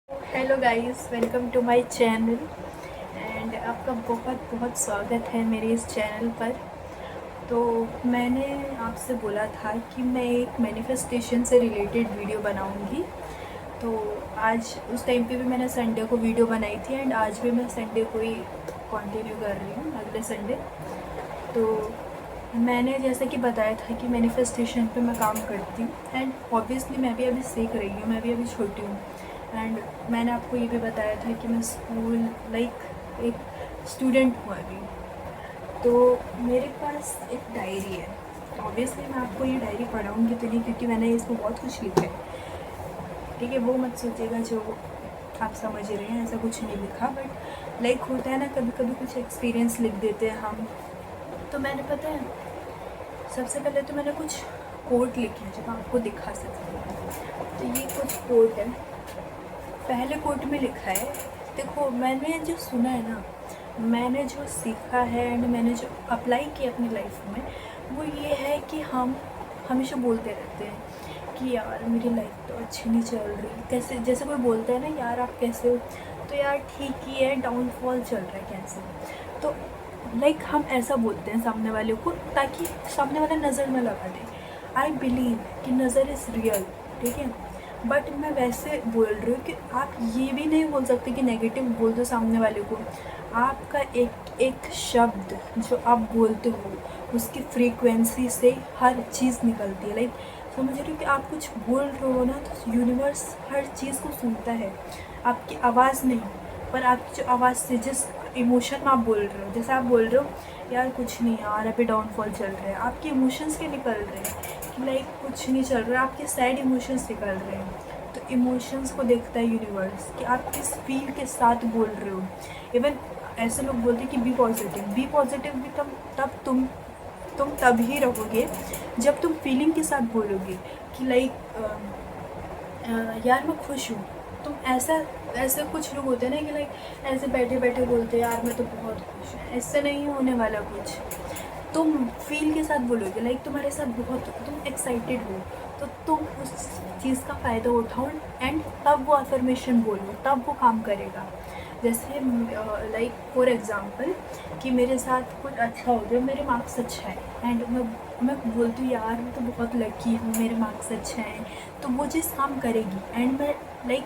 Hello guys, welcome to my channel and आपका बहुत बहुत स्वागत है मेरे इस चैनल पर। तो मैंने आपसे बोला था कि मैं एक मैनिफेस्टेशन से रिलेटेड वीडियो बनाऊंगी। तो आज उस टाइम पे भी मैंने संडे को वीडियो बनाई थी एंड आज भी मैं संडे को ही कंटिन्यू कर रही हूँ, अगले संडे। तो मैंने जैसे कि बताया था कि मैनिफेस्टेशन पे मैं काम करती हूँ एंड ऑब्वियसली मैं भी अभी सीख रही हूँ, मैं भी अभी छोटी हूँ। एंड मैंने आपको ये भी बताया था कि मैं स्कूल एक स्टूडेंट हूँ अभी। तो मेरे पास एक डायरी है। ऑब्वियसली मैं आपको ये डायरी पढ़ाऊँगी तो नहीं, क्योंकि मैंने इसमें बहुत कुछ लिखा है। ठीक है, वो मत सोचिएगा जो आप समझ रहे हैं, ऐसा कुछ नहीं लिखा। बट होता है ना, कभी कभी कुछ एक्सपीरियंस लिख देते हैं हम। तो मैंने पता है, सबसे पहले तो मैंने कुछ कोट लिखे हैं जो मैं आपको दिखा सकती हूँ। तो ये कुछ कोट है। पहले कोट में लिखा है, देखो मैंने जो सुना है ना, मैंने जो सीखा है एंड मैंने जो अप्लाई किया अपनी लाइफ में, वो ये है कि हम हमेशा बोलते रहते हैं कि यार मेरी लाइफ तो अच्छी नहीं चल रही। कैसे, जैसे कोई बोलता है ना यार आप कैसे हो, तो यार ठीक ही है, डाउनफॉल चल रहा है कैसे। तो हम ऐसा बोलते हैं सामने वाले को ताकि सामने वाला नज़र न लगा दे। आई बिलीव कि नज़र इज़ रियल, ठीक है। बट मैं वैसे बोल रही हूँ कि आप ये भी नहीं बोल सकते कि नेगेटिव बोल दो सामने वाले को। आपका एक एक शब्द जो आप बोलते हो, उसकी फ्रीक्वेंसी से हर चीज़ निकलती है। समझ रही हो कि आप कुछ बोल रहे हो ना, तो यूनिवर्स हर चीज़ को सुनता है। आपकी आवाज़ नहीं, पर आपकी जो आवाज़ से जिस इमोशन में आप बोल रहे हो, जैसे आप बोल रहे हो यार कुछ नहीं यार अभी डाउनफॉल चल रहा है, आपके इमोशंस के निकल रहे हैं कि कुछ नहीं चल रहा है, आपके सैड इमोशंस निकल रहे हैं। तो इमोशंस को देखता है यूनिवर्स कि आप किस फील के साथ बोल रहे हो। इवन ऐसे लोग बोलते हैं कि बी पॉजिटिव भी तब तुम तब ही रहोगे जब तुम फीलिंग के साथ बोलोगे कि यार मैं खुश हूँ। तुम ऐसा ऐसे कुछ लोग होते हैं ना कि ऐसे बैठे बैठे बोलते हैं यार मैं तो बहुत खुश हूँ। ऐसे नहीं होने वाला कुछ। तुम फील के साथ बोलोगे, तुम्हारे साथ बहुत तुम एक्साइटेड हो, तो तुम उस चीज़ का फ़ायदा उठाओ एंड तब वो अफर्मेशन बोलो, तब वो काम करेगा। जैसे फॉर एग्ज़ाम्पल कि मेरे साथ कुछ अच्छा हो गया, मेरे मार्क्स अच्छा है एंड मैं बोलती हूँ यार मैं तो बहुत लकी हूँ, मेरे मार्क्स अच्छे हैं, तो वो चीज़ काम करेगी। एंड मैं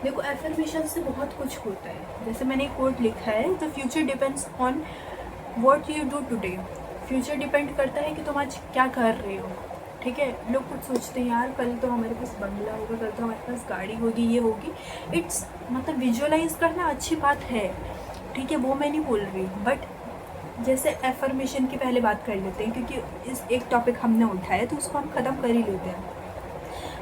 देखो एफर्मेशन से बहुत कुछ होता है। जैसे मैंने एक कोट लिखा है, the future depends on what you do today. Future depend करता है कि तुम आज क्या कर रहे हो, ठीक है। लोग कुछ सोचते हैं यार कल तो हमारे पास बंगला होगा, कल तो हमारे पास गाड़ी होगी, ये होगी। इट्स मतलब विजुअलाइज करना अच्छी बात है, ठीक है, वो मैं नहीं बोल रही। बट जैसे एफर्मेशन की पहले बात कर लेते हैं, क्योंकि इस एक टॉपिक हमने उठाया तो उसको हम ख़त्म कर ही लेते हैं।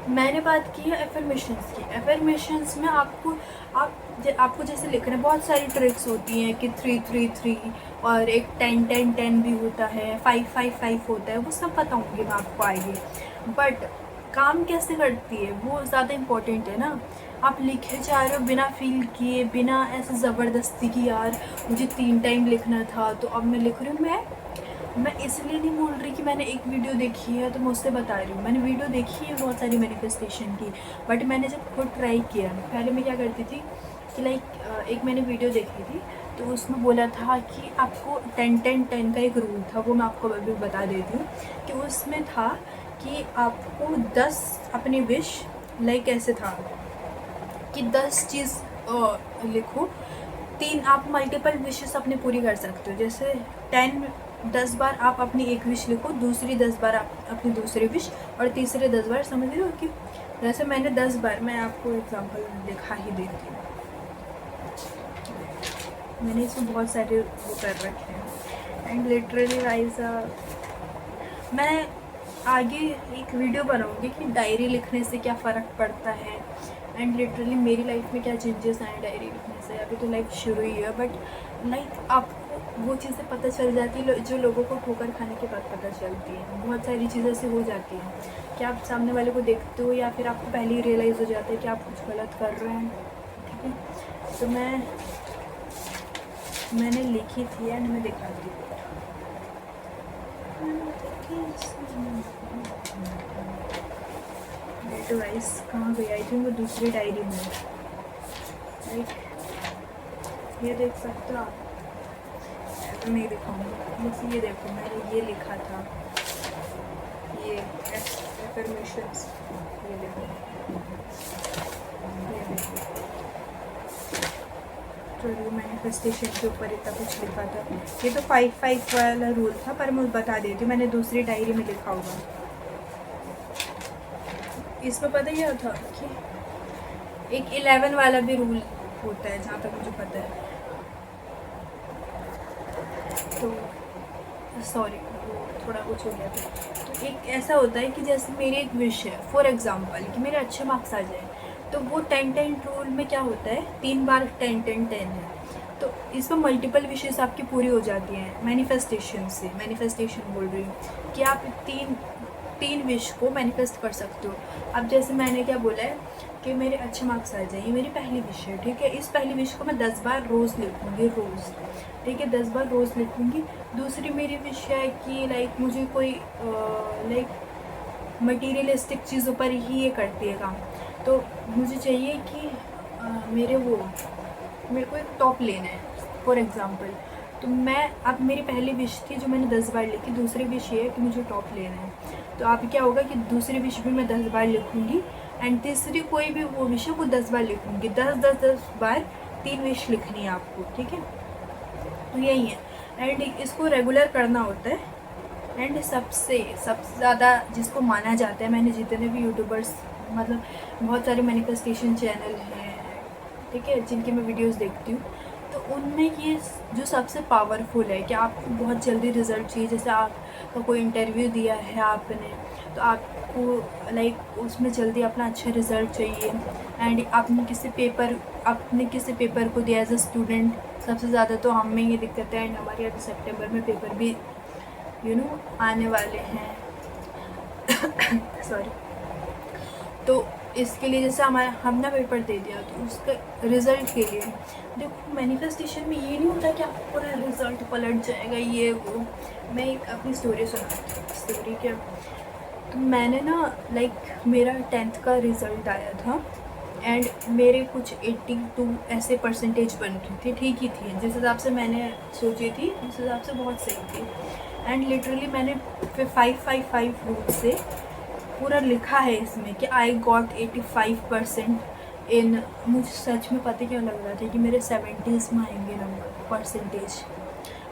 मैंने बात की है एफर्मेशंस की। एफर्मेशंस में आपको जैसे लिखना है, बहुत सारी ट्रिक्स होती हैं कि 3-3-3 और एक 10-10-10 भी होता है, 5-5-5 होता है, वो सब बताऊँगी मैं आपको आगे। बट काम कैसे करती है वो ज़्यादा इम्पोर्टेंट है ना। आप लिखे जा रहे हो बिना फील किए, बिना ऐसे ज़बरदस्ती की यार मुझे 3 टाइम लिखना था तो अब मैं लिख रही हूँ। मैं इसलिए नहीं बोल रही कि मैंने एक वीडियो देखी है तो मैं उससे बता रही हूँ। मैंने वीडियो देखी है बहुत सारी मैनिफेस्टेशन की, बट मैंने जब खुद ट्राई किया, पहले मैं क्या करती थी कि एक मैंने वीडियो देखी थी तो उसमें बोला था कि आपको 10-10-10 का एक रूल था, वो मैं आपको अभी बता देती हूँ। कि उसमें था कि आपको 10 अपनी विश, ऐसे था कि 10 चीज़ लिखो। 3 आप मल्टीपल विशेस अपनी पूरी कर सकते हो। जैसे 10 बार आप अपनी एक विश लिखो, दूसरी 10 बार आप अपनी दूसरी विश, और तीसरे 10 बार। समझ रहे हो कि जैसे मैंने 10 बार, मैं आपको एग्जांपल दिखा ही देती हूँ। मैंने इसमें बहुत सारे वो कर रखे हैं एंड लिटरली वाइज मैं आगे एक वीडियो बनाऊंगी कि डायरी लिखने से क्या फ़र्क पड़ता है एंड लिटरली मेरी लाइफ में क्या चेंजेस आए डायरी लिखने से। अभी तो लाइफ शुरू ही है, बट आपको वो चीज़ें पता चल जाती है जो लोगों को ठोकर खाने के बाद पता चलती है। बहुत सारी चीज़ें ऐसी हो जाती हैं कि आप सामने वाले को देखते हो या फिर आपको पहले ही रियलाइज़ हो जाता है कि आप कुछ गलत कर रहे हैं, ठीक है। तो मैंने लिखी थी एंड मैं दिखाती हूँ। गाइस कहाँ गई? आई थिंक वो दूसरी डायरी में। ये देख सकते हो आप, ऐसे नहीं दिखाऊंगी, बस ये देखो मैंने ये लिखा था, ये एफर्मेशंस, ये देखो, ये देखो ट्रू मैनिफेस्टेशन के ऊपर इतना कुछ लिखा था। ये तो 5-5 वाला रूल था, पर मैं बता देती हूँ, मैंने दूसरी डायरी में लिखा होगा। इसमें पता क्या था कि एक 11 वाला भी रूल होता है, जहाँ तक मुझे पता है। तो सॉरी, थोड़ा कुछ हो गया था। तो एक ऐसा होता है कि जैसे मेरी एक विश है, फॉर एग्जांपल कि मेरे अच्छे मार्क्स आ जाए, तो वो 10-10 रूल में क्या होता है, 3 बार 10-10-10 है। तो इसमें मल्टीपल विशेस आपकी पूरी हो जाती हैं मैनिफेस्टेशन से। मैनिफेस्टेशन बोल रही हूँ कि आप तीन विश को मैनिफेस्ट कर सकते हो। अब जैसे मैंने क्या बोला है कि मेरे अच्छे मार्क्स आ जाए, ये मेरी पहली विश है, ठीक है। इस पहली विश को मैं 10 बार रोज़ लिखूँगी, रोज़, ठीक है, 10 बार रोज़ लिखूँगी। दूसरी मेरी विश है कि लाइक मुझे कोई लाइक मटीरियलिस्टिक चीज़ों पर ही ये करती है काम, तो मुझे चाहिए कि मेरे को एक टॉप लेना है, फॉर एग्ज़ाम्पल। तो मैं, अब मेरी पहली विश थी जो मैंने 10 बार लिखी, दूसरी विश ये है कि मुझे टॉप लेना है। तो अब क्या होगा कि दूसरी विश भी मैं 10 बार लिखूँगी, एंड तीसरी कोई भी वो विश है वो 10 बार लिखूँगी। 10 बार 3 विश लिखनी है आपको, ठीक है। तो यही है, एंड इसको रेगुलर करना होता है। एंड सबसे ज़्यादा जिसको माना जाता है, मैंने जितने भी यूट्यूबर्स, मतलब बहुत सारे मैनिफेस्टेशन चैनल हैं, ठीक है, जिनकी मैं वीडियोस देखती हूँ, तो उनमें ये जो सबसे पावरफुल है कि आपको बहुत जल्दी रिज़ल्ट चाहिए। जैसे आपका कोई इंटरव्यू दिया है आपने, तो आपको लाइक उसमें जल्दी अपना अच्छा रिज़ल्ट चाहिए। एंड आपने किसी पेपर को दिया एज अ स्टूडेंट, सबसे ज़्यादा तो हम में ये दिक्कत है। एंड हमारे अभी सितंबर में पेपर भी आने वाले हैं सॉरी। तो इसके लिए जैसे हमने पेपर दे दिया, तो उसके रिज़ल्ट के लिए देखो, मैनिफेस्टेशन में ये नहीं होता कि आपको पूरा रिज़ल्ट पलट जाएगा ये वो। मैं एक अपनी स्टोरी सुनाती हूँ। स्टोरी क्या, तो मैंने ना लाइक मेरा 10th का रिज़ल्ट आया था, एंड मेरे कुछ 82 ऐसे परसेंटेज बन रही थी, ठीक ही थी जिस हिसाब से मैंने सोची थी, उस हिसाब से बहुत सही थी। एंड लिटरली मैंने फिर 5-5-5 रूल से पूरा लिखा है इसमें कि आई गॉट 85% इन। मुझे सच में पता क्या लग रहा था कि मेरे 70s में आएंगे नंबर, परसेंटेज।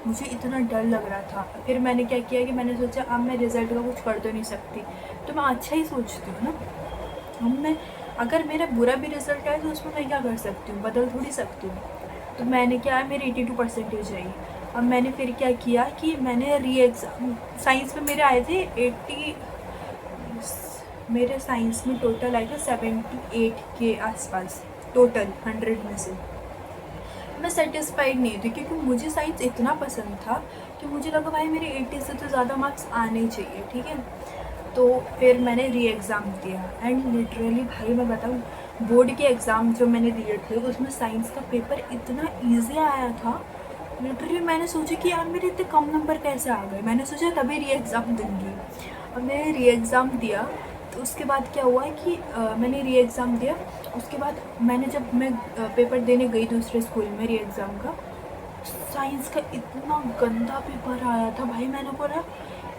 मुझे इतना डर लग रहा था। फिर मैंने क्या किया कि मैंने सोचा अब मैं रिज़ल्ट का कुछ कर तो नहीं सकती, तो मैं अच्छा ही सोचती हूँ ना। अब मैं, अगर मेरा बुरा भी रिज़ल्ट आए तो उसमें मैं क्या कर सकती हूँ, बदल थोड़ी सकती हूँ। तो मैंने क्या है, मेरी 82 परसेंटेज आई। अब मैंने फिर क्या किया कि मैंने री एग्ज़ाम, साइंस में मेरे आए थे 80, मेरे साइंस में टोटल आए थे 78 के आसपास, टोटल 100 में से। मैं सेटिस्फाइड नहीं थी क्योंकि मुझे साइंस इतना पसंद था कि मुझे लगा भाई मेरे 80 से तो ज़्यादा मार्क्स आने चाहिए, ठीक है। तो फिर मैंने री एग्ज़ाम दिया, एंड लिटरली भाई मैं बताऊँ, बोर्ड के एग्ज़ाम जो मैंने दिए थे उसमें साइंस का पेपर इतना ईजी आया था। लिटरली मैंने सोचा कि यार मेरे इतने कम नंबर कैसे आ गए। मैंने सोचा तभी री एग्ज़ाम दूँगी। अब मैंने री एग्ज़ाम दिया, तो उसके बाद क्या हुआ कि मैंने री एग्ज़ाम दिया। उसके बाद जब मैं पेपर देने गई दूसरे स्कूल में री एग्ज़ाम का, साइंस का इतना गंदा पेपर आया था भाई। मैंने बोला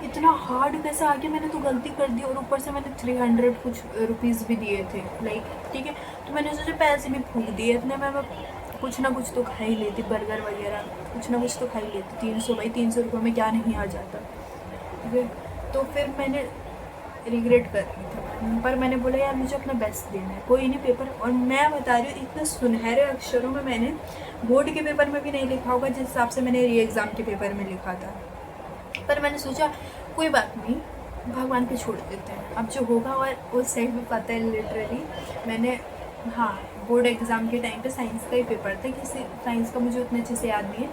इतना हार्ड कैसे आ गया, मैंने तो गलती कर दी, और ऊपर से मैंने 300 कुछ रुपीज़ भी दिए थे, लाइक, ठीक है। तो मैंने सोचा पैसे भी फूक दिए इतने में, मैं कुछ ना कुछ तो खा ही लेती, बर्गर वगैरह कुछ ना कुछ तो खा ही लेती। 300 भाई, 300 रुपये में क्या नहीं आ जाता, ठीक है। तो फिर मैंने रिग्रेट कर रही थी, पर मैंने बोला यार मुझे अपना बेस्ट देना है, कोई नहीं पेपर। और मैं बता रही हूँ इतने सुनहरे अक्षरों में मैंने बोर्ड के पेपर में भी नहीं लिखा होगा जिस हिसाब से मैंने री एग्ज़ाम के पेपर में लिखा था। पर मैंने सोचा कोई बात नहीं, भगवान पे छोड़ देते हैं, अब जो होगा। और उस साइड में पता है लिटरली मैंने, हाँ, बोर्ड एग्ज़ाम के टाइम पे साइंस का ही पेपर था, किसी साइंस का मुझे उतने अच्छे से याद नहीं है,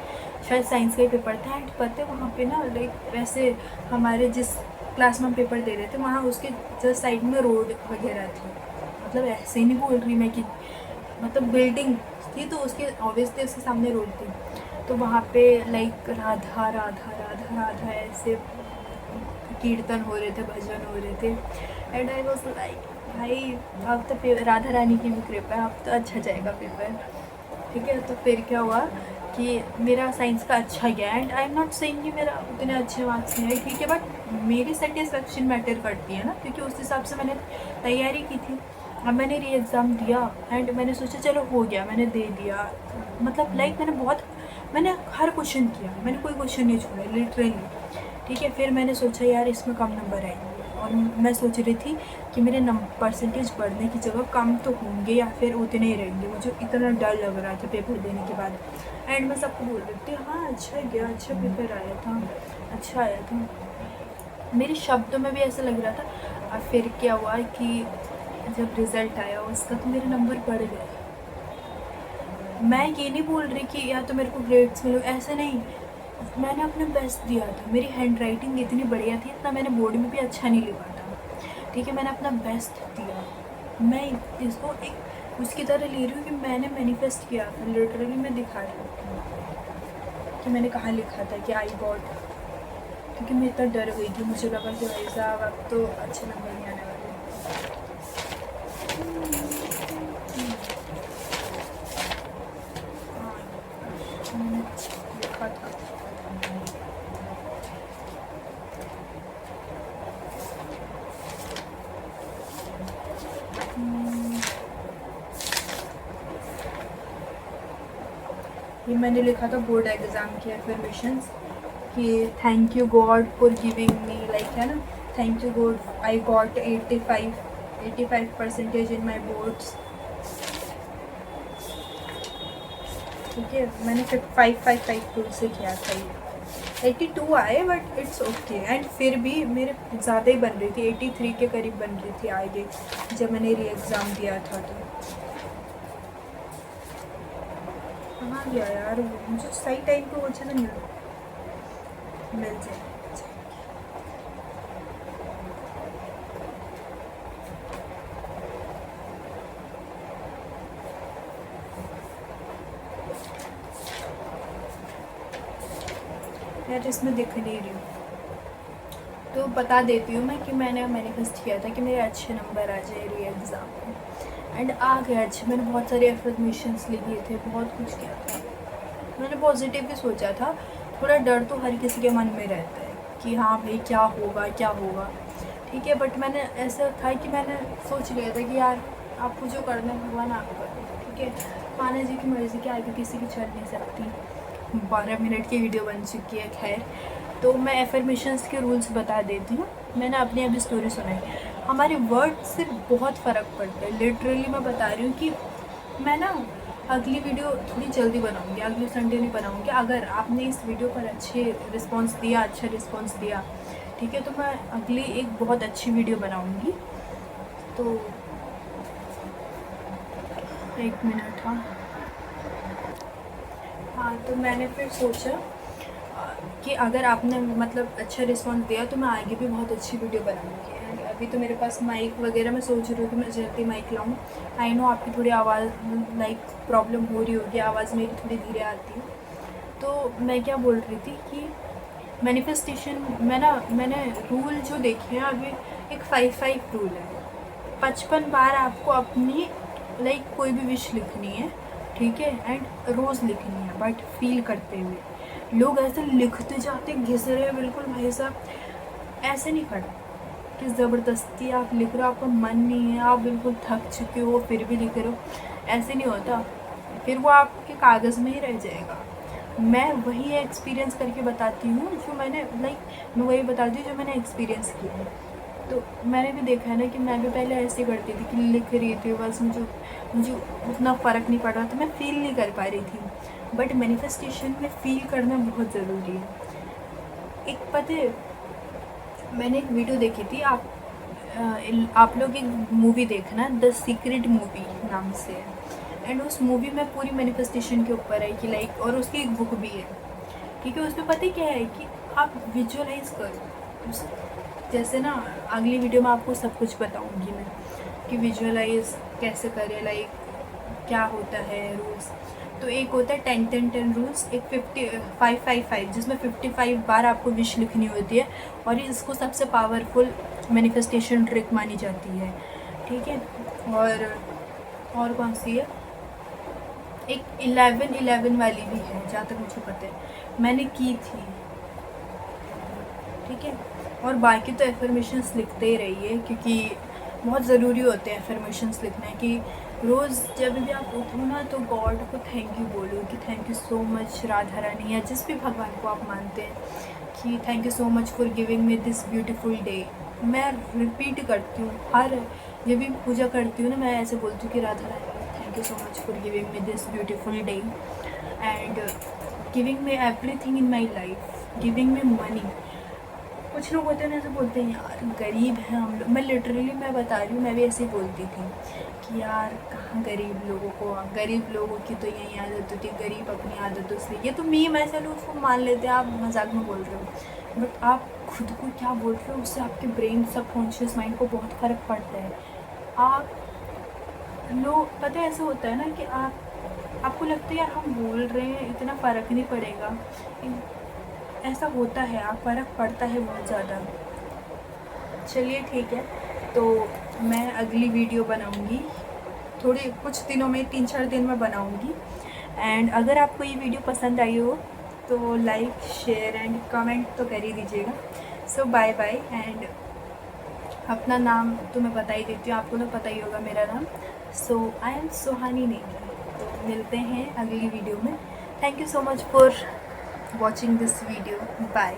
शायद साइंस का ही पेपर था। एंड पता है वहाँ पे ना लाइक वैसे हमारे जिस क्लास में हम पेपर दे रहे थे वहाँ उसके जस्ट साइड में रोड वगैरह थी, मतलब ऐसे ही नहीं बोल रही मैं कि मतलब बिल्डिंग थी, तो उसके ऑब्वियसली उसके सामने रोड थी। तो वहाँ पे लाइक राधा राधा राधा राधा ऐसे कीर्तन हो रहे थे, भजन हो रहे थे। एंड आई वॉज लाइक भाई अब तो राधा रानी की भी कृपा है, अब तो अच्छा जाएगा पेपर। ठीक है। तो फिर क्या हुआ कि मेरा साइंस का अच्छा गया, and I am not saying कि मेरा उतने अच्छे मार्क्स नहीं आए, ठीक है, बट मेरी सेटिस्फेक्शन मैटर करती है ना, क्योंकि उस हिसाब से मैंने तैयारी की थी। अब मैंने री एग्ज़ाम दिया एंड मैंने सोचा चलो हो गया, मैंने दे दिया, मतलब लाइक मैंने हर क्वेश्चन किया, मैंने कोई क्वेश्चन नहीं छोड़ा लिटरली, ठीक है। फिर मैंने सोचा यार इसमें कम नंबर आएंगे, और मैं सोच रही थी कि मेरे परसेंटेज बढ़ने की जगह कम तो होंगे या फिर उतने ही रहेंगे। मुझे इतना डर लग रहा था पेपर देने के बाद, एंड मैं सबको बोल रही थी हाँ अच्छा गया, अच्छा पेपर आया था, अच्छा आया था, मेरे शब्दों में भी ऐसा लग रहा था। और फिर क्या हुआ कि जब रिज़ल्ट आया उसका तो मेरे नंबर बढ़ गए। मैं ये नहीं बोल रही कि या तो मेरे को ग्रेड्स मिलो, ऐसे नहीं, मैंने अपना बेस्ट दिया था, मेरी हैंड राइटिंग इतनी बढ़िया थी, इतना मैंने बोर्ड में भी अच्छा नहीं लिखा था, ठीक है, मैंने अपना बेस्ट दिया। मैं इसको एक उसकी तरह ले रही हूँ कि मैंने मैनिफेस्ट किया था, लिटरली मैं दिखा रही हूँ कि मैंने कहाँ लिखा था कि आई गॉट, क्योंकि मैं इतना डर गई थी, मुझे लगा कि भाई साहब अब तो अच्छे नंबर नहीं आने वाले। मैंने लिखा था ये मैंने लिखा था बोर्ड एग्ज़ाम की एफर्मेशंस कि thank you God for giving me, like है ना, thank you God I got 85% in my boards, ठीक है। मैंने 555 से किया था, ये 82 आए बट इट्स ओके, एंड फिर भी मेरे ज़्यादा ही बन रही थी, 83 के करीब बन रही थी आगे जब मैंने री एग्ज़ाम दिया था। तो कहाँ गया यार, मुझे सही टाइम पे वो चीज़ नहीं मिल जाए। यार इसमें दिख नहीं रही हूँ, तो बता देती हूँ मैं कि मैंने मैनिफेस्ट किया था कि मेरे अच्छे नंबर आ जाए री एग्ज़ाम में, एंड आ गए अच्छे। मैंने बहुत सारे एफर्मेशंस लिखे थे, बहुत कुछ किया था, मैंने पॉजिटिव भी सोचा था। थोड़ा डर तो हर किसी के मन में रहता है कि हाँ भाई क्या होगा क्या होगा, ठीक है, बट मैंने ऐसा था कि मैंने सोच लिया था कि यार आपको जो करना है भगवान आप करें, ठीक है, माना जी की मर्ज़ी के आगे किसी की चल नहीं सकती। 12 मिनट की वीडियो बन चुकी है, खैर। तो मैं एफर्मेशंस के रूल्स बता देती हूँ। मैंने अपनी अभी स्टोरी सुनाई, हमारे वर्ड से बहुत फ़र्क पड़ता है, लिटरली मैं बता रही हूँ कि मैं ना अगली वीडियो थोड़ी जल्दी बनाऊँगी, अगले संडे नहीं बनाऊँगी। अगर आपने इस वीडियो पर अच्छा रिस्पॉन्स दिया, ठीक है, तो मैं अगली एक बहुत अच्छी वीडियो बनाऊँगी। तो एक मिनट, हाँ, तो मैंने फिर सोचा कि अगर आपने मतलब अच्छा रिस्पॉन्स दिया तो मैं आगे भी बहुत अच्छी वीडियो बनाऊँगी। एंड अभी तो मेरे पास माइक वगैरह, मैं सोच रही हूँ कि मैं जल्दी माइक लाऊँ। आई नो आपकी थोड़ी आवाज़ लाइक प्रॉब्लम हो रही होगी, आवाज़ मेरी थोड़ी धीरे आती है। तो मैं क्या बोल रही थी कि मैनिफेस्टेशन मैंने रूल जो देखे हैं अभी, एक 5-5 रूल है। 55 बार आपको अपनी लाइक कोई भी विश लिखनी है, ठीक है, एंड रोज़ लिखनी है, बट फील करते हुए। लोग ऐसे लिखते जाते घिस रहे हैं बिल्कुल, भाई साहब ऐसे नहीं करना कि ज़बरदस्ती आप लिख रहे हो, आपका मन नहीं है, आप बिल्कुल थक चुके हो फिर भी लिख रहे हो, ऐसे नहीं होता, फिर वो आपके कागज़ में ही रह जाएगा। मैं वही एक्सपीरियंस करके बताती हूँ जो मैंने मैं वही बताती हूँ जो मैंने एक्सपीरियंस किया है। तो मैंने भी देखा है ना कि मैं भी पहले ऐसे करती थी कि लिख रही थी बस, मुझे उतना फ़र्क नहीं पड़ रहा था, मैं फ़ील नहीं कर पा रही थी। बट मैनिफेस्टेशन में फ़ील करना बहुत ज़रूरी है। एक पता है, मैंने एक वीडियो देखी थी, आप लोग एक मूवी देखना, द सीक्रेट मूवी नाम से है, एंड उस मूवी में पूरी मैनिफेस्टेशन के ऊपर है कि लाइक, और उसकी एक बुक भी है, ठीक है। उसमें पता क्या है कि आप विजुअलाइज करो, जैसे ना अगली वीडियो में आपको सब कुछ बताऊंगी मैं कि विजुअलाइज कैसे करें, लाइक क्या होता है रूल्स। तो एक होता है 10-10-10 रूल्स, एक 5-5-5 जिसमें 55 बार आपको विश लिखनी होती है, और इसको सबसे पावरफुल मैनिफेस्टेशन ट्रिक मानी जाती है, ठीक है। और कौन सी है, एक 11 वाली भी है जहाँ तक मुझे पता है, मैंने की थी। ठीक है, और बाकी तो एफर्मेशंस लिखते ही रहिए, क्योंकि बहुत ज़रूरी होते हैं एफर्मेशंस लिखना, कि रोज़ जब भी आप उठो ना तो गॉड को थैंक यू बोलो, कि thank you so much Radha Rani, या जिस भी भगवान को आप मानते हैं, कि thank you so much for giving me this beautiful day. मैं रिपीट करती हूँ, हर जब भी पूजा करती हूँ ना, मैं ऐसे बोलती हूँ कि Radha Rani thank you so much for giving me this beautiful day and giving me everything in my life, giving me money. कुछ लोग होते हैं ना, ऐसे बोलते हैं यार गरीब हैं हम लोग, मैं लिटरली मैं बता रही हूँ, मैं भी ऐसे ही बोलती थी कि यार कहाँ गरीब लोगों को, गरीब लोगों की तो यही आदत होती है, गरीब अपनी आदतों से, ये तो मीम ऐसे लोग उसको मान लेते हैं, आप मजाक में बोल रहे हो, बट आप खुद को क्या बोल रहे हो उससे आपके ब्रेन सबकॉन्शियस माइंड को बहुत फ़र्क पड़ता है। आप लोग पता है ऐसा होता है ना कि आपको लगता है यार हम बोल रहे हैं इतना फ़र्क नहीं पड़ेगा, ऐसा होता है, आप फ़र्क पड़ता है बहुत ज़्यादा। चलिए ठीक है, तो मैं अगली वीडियो बनाऊंगी, थोड़े कुछ दिनों में, 3-4 दिन में बनाऊंगी। एंड अगर आपको ये वीडियो पसंद आई हो तो लाइक शेयर एंड कमेंट तो कर ही दीजिएगा। सो बाय बाय। एंड अपना नाम तो मैं बता ही देती हूँ, आपको तो पता ही होगा मेरा नाम। So I am Suhani Negi. तो मिलते हैं अगली वीडियो में। Thank you so much for watching this video. Bye.